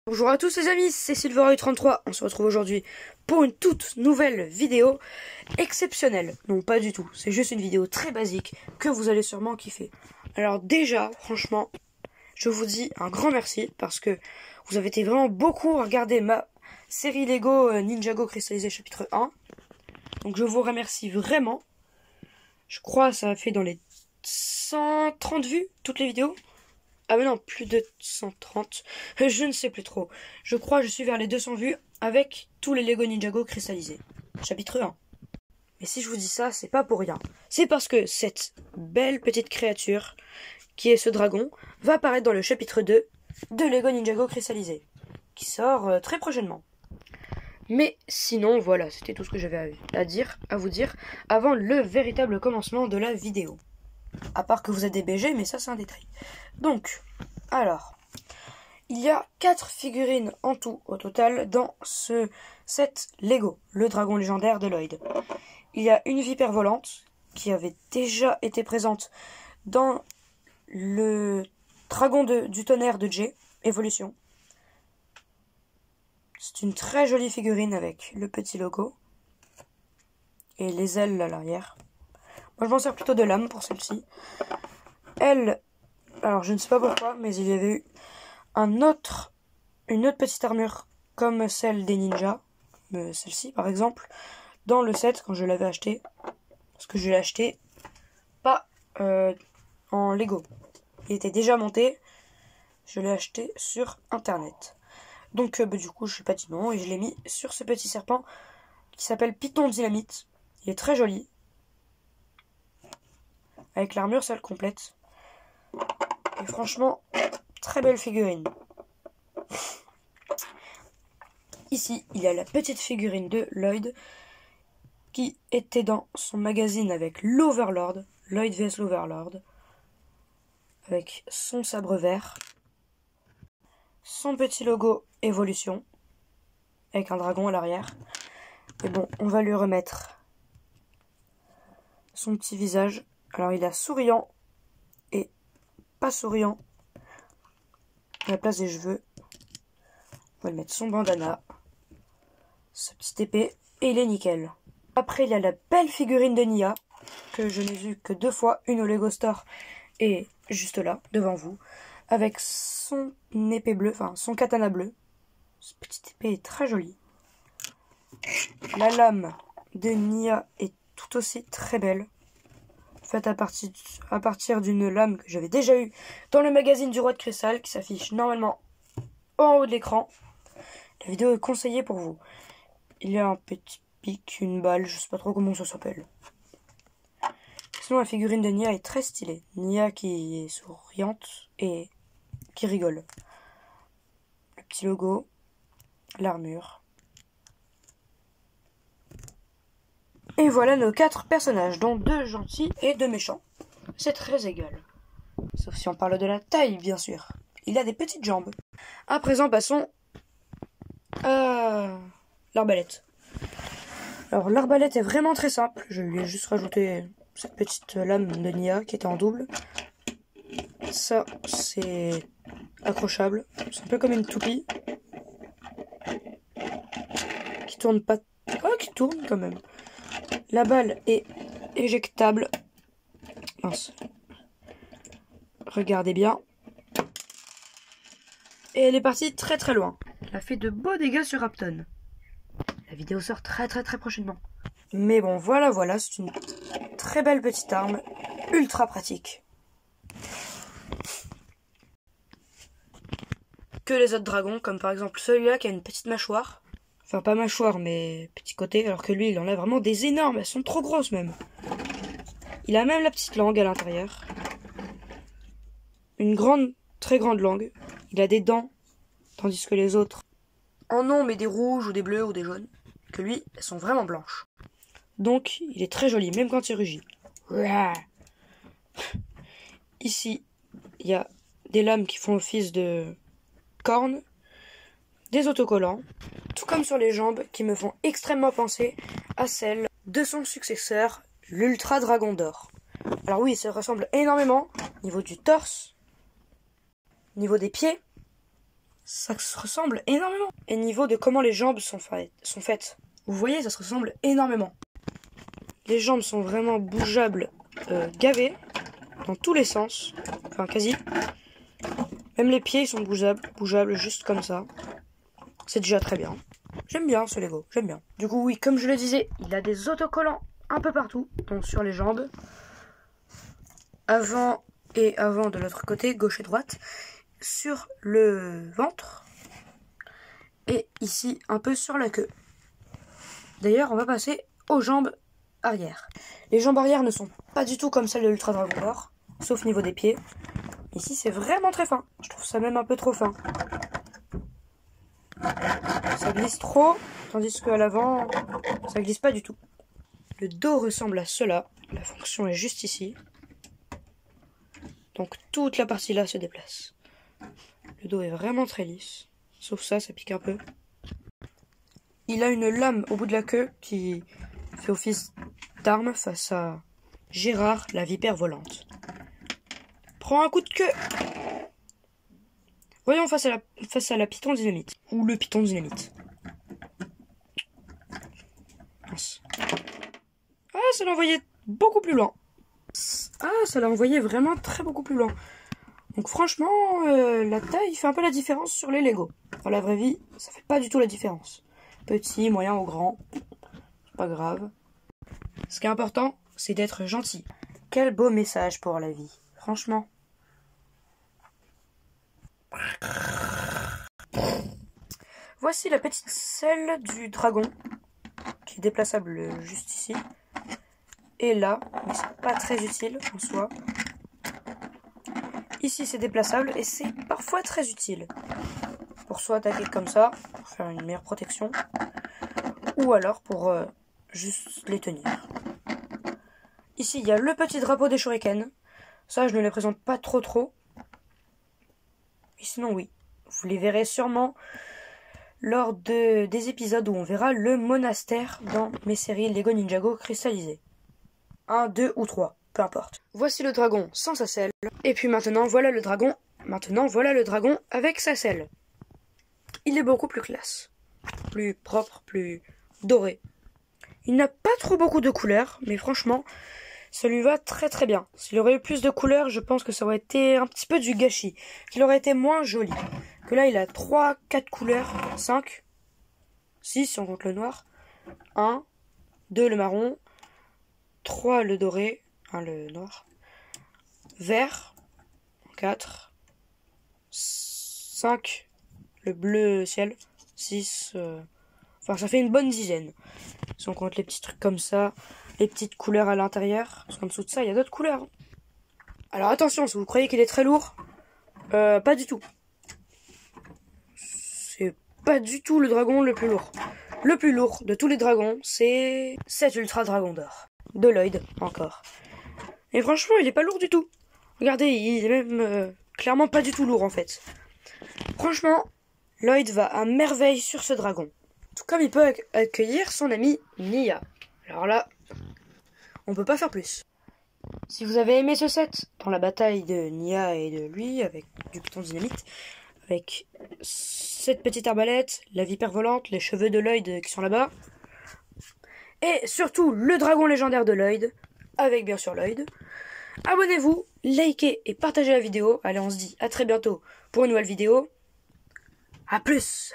Bonjour à tous les amis, c'est Silveroy33. On se retrouve aujourd'hui pour une toute nouvelle vidéo exceptionnelle. Non, pas du tout, c'est juste une vidéo très basique que vous allez sûrement kiffer. Alors déjà, franchement, je vous dis un grand merci parce que vous avez été vraiment beaucoup à regarder ma série Lego Ninjago cristallisé chapitre 1. Donc je vous remercie vraiment. Je crois que ça a fait dans les 130 vues, toutes les vidéos. Ah mais non, plus de 130. Je ne sais plus trop. Je crois que je suis vers les 200 vues avec tous les Lego Ninjago cristallisés. Chapitre 1. Mais si je vous dis ça, c'est pas pour rien. C'est parce que cette belle petite créature, qui est ce dragon, va apparaître dans le chapitre 2 de Lego Ninjago cristallisé, qui sort très prochainement. Mais sinon, voilà, c'était tout ce que j'avais à vous dire, avant le véritable commencement de la vidéo. À part que vous êtes des BG, mais ça c'est un détail. Donc, alors, il y a 4 figurines en tout, au total, dans ce set Lego, le dragon légendaire de Lloyd. Il y a une vipère volante, qui avait déjà été présente dans le dragon du tonnerre de Jay, Evolution. C'est une très jolie figurine avec le petit logo et les ailes à l'arrière. Moi, je m'en sers plutôt de lame pour celle-ci. Elle, alors je ne sais pas pourquoi, mais il y avait eu une autre petite armure comme celle des ninjas, celle-ci par exemple, dans le set quand je l'avais acheté. Parce que je l'ai acheté pas en Lego. Il était déjà monté, je l'ai acheté sur internet. Donc du coup je sais pas dit non et je l'ai mis sur ce petit serpent qui s'appelle Python Dynamite. Il est très joli. Avec l'armure, celle complète. Et franchement, très belle figurine. Ici, il y a la petite figurine de Lloyd qui était dans son magazine avec l'Overlord, Lloyd vs l'Overlord, avec son sabre vert, son petit logo Evolution, avec un dragon à l'arrière. Et bon, on va lui remettre son petit visage. Alors, il a souriant et pas souriant à la place des cheveux. On va lui mettre son bandana, sa petite épée, et il est nickel. Après, il y a la belle figurine de Nya, que je n'ai vue que 2 fois, une au Lego Store et juste là, devant vous, avec son épée bleue, enfin son katana bleu. Cette petite épée est très jolie. La lame de Nya est tout aussi très belle, faite à partir d'une lame que j'avais déjà eue dans le magazine du Roi de Cristal, qui s'affiche normalement en haut de l'écran. La vidéo est conseillée pour vous. Il y a un petit pic, une balle, je sais pas trop comment ça s'appelle. Sinon, la figurine de Nya est très stylée. Nya qui est souriante et qui rigole. Le petit logo, l'armure. Et voilà nos 4 personnages, dont 2 gentils et 2 méchants. C'est très égal. Sauf si on parle de la taille, bien sûr. Il a des petites jambes. À présent, passons à l'arbalète. Alors, l'arbalète est vraiment très simple. Je lui ai juste rajouté cette petite lame de Nya qui était en double. Ça, c'est accrochable. C'est un peu comme une toupie. Qui tourne pas... Oh, qui tourne quand même. La balle est éjectable. Mince. Regardez bien. Et elle est partie très très loin. Elle a fait de beaux dégâts sur Apton. La vidéo sort très prochainement. Mais bon, voilà, c'est une très belle petite arme, ultra pratique. Que les autres dragons, comme par exemple celui-là qui a une petite mâchoire. Enfin, pas mâchoire, mais petit côté, alors que lui, il en a vraiment des énormes, elles sont trop grosses même. Il a même la petite langue à l'intérieur. Une très grande langue. Il a des dents, tandis que les autres en ont, mais des rouges ou des bleus ou des jaunes. Que lui, elles sont vraiment blanches. Donc, il est très joli, même quand il rugit. Ici, il y a des lames qui font office de cornes, des autocollants, tout comme sur les jambes, qui me font extrêmement penser à celles de son successeur, l'Ultra Dragon d'Or. Alors oui, ça ressemble énormément, au niveau du torse, au niveau des pieds, ça se ressemble énormément. Et niveau de comment les jambes sont faites, vous voyez, ça se ressemble énormément. Les jambes sont vraiment bougeables, gavées, dans tous les sens, enfin quasi. Même les pieds ils sont bougeables juste comme ça. C'est déjà très bien. J'aime bien ce Lego, j'aime bien. Du coup oui, comme je le disais, il a des autocollants un peu partout, donc sur les jambes. Avant et avant de l'autre côté, gauche et droite. Sur le ventre. Et ici, un peu sur la queue. D'ailleurs, on va passer aux jambes arrière. Les jambes arrière ne sont pas du tout comme celles de l'Ultra Dragon d'Or, sauf niveau des pieds. Ici, c'est vraiment très fin. Je trouve ça même un peu trop fin. Ça glisse trop, tandis qu'à l'avant, ça glisse pas du tout. Le dos ressemble à cela. La fonction est juste ici. Donc toute la partie là se déplace. Le dos est vraiment très lisse. Sauf ça pique un peu. Il a une lame au bout de la queue qui fait office d'arme face à Gérard, la vipère volante. Prends un coup de queue. Voyons face à la python dynamite. Ou le python dynamite. Mince. Ah, ça l'a envoyé beaucoup plus loin. Ah, ça l'a envoyé vraiment beaucoup plus loin. Donc franchement, la taille fait un peu la différence sur les Lego. Dans la vraie vie, ça fait pas du tout la différence. Petit, moyen ou grand, c'est pas grave. Ce qui est important, c'est d'être gentil. Quel beau message pour la vie, franchement. Voici la petite selle du dragon, qui est déplaçable juste ici. Et là, mais c'est pas très utile en soi. Ici c'est déplaçable et c'est parfois très utile. Pour soit attaquer comme ça, pour faire une meilleure protection, ou alors pour juste les tenir. Ici il y a le petit drapeau des shurikens. Ça je ne les présente pas trop. Mais sinon oui, vous les verrez sûrement lors des épisodes où on verra le monastère dans mes séries Lego Ninjago cristallisées. 1, 2 ou 3, peu importe. Voici le dragon sans sa selle. Et puis maintenant voilà le dragon. Avec sa selle. Il est beaucoup plus classe. Plus propre, plus doré. Il n'a pas trop beaucoup de couleurs, mais franchement, ça lui va très bien. S'il aurait eu plus de couleurs, je pense que ça aurait été un petit peu du gâchis. Qu'il aurait été moins joli. Que là, il a 3, 4 couleurs, 5, 6 si on compte le noir. 1, 2 le marron, 3 le doré, 1 le noir, vert, 4, 5 le bleu ciel, 6, enfin ça fait une bonne dizaine. Si on compte les petits trucs comme ça, les petites couleurs à l'intérieur, parce qu'en dessous de ça il y a d'autres couleurs. Alors attention, si vous croyez qu'il est très lourd, pas du tout. C'est pas du tout le dragon le plus lourd. Le plus lourd de tous les dragons, c'est cet Ultra Dragon d'Or. De Lloyd, encore. Et franchement, il est pas lourd du tout. Regardez, il est même clairement pas du tout lourd en fait. Franchement, Lloyd va à merveille sur ce dragon. Tout comme il peut accueillir son ami Nia. Alors là, on peut pas faire plus. Si vous avez aimé ce set, dans la bataille de Nia et de lui, avec du python dynamite, avec cette petite arbalète, la vipère volante, les cheveux de Lloyd qui sont là-bas, et surtout le dragon légendaire de Lloyd, avec bien sûr Lloyd, abonnez-vous, likez et partagez la vidéo. Allez, on se dit à très bientôt pour une nouvelle vidéo. A plus!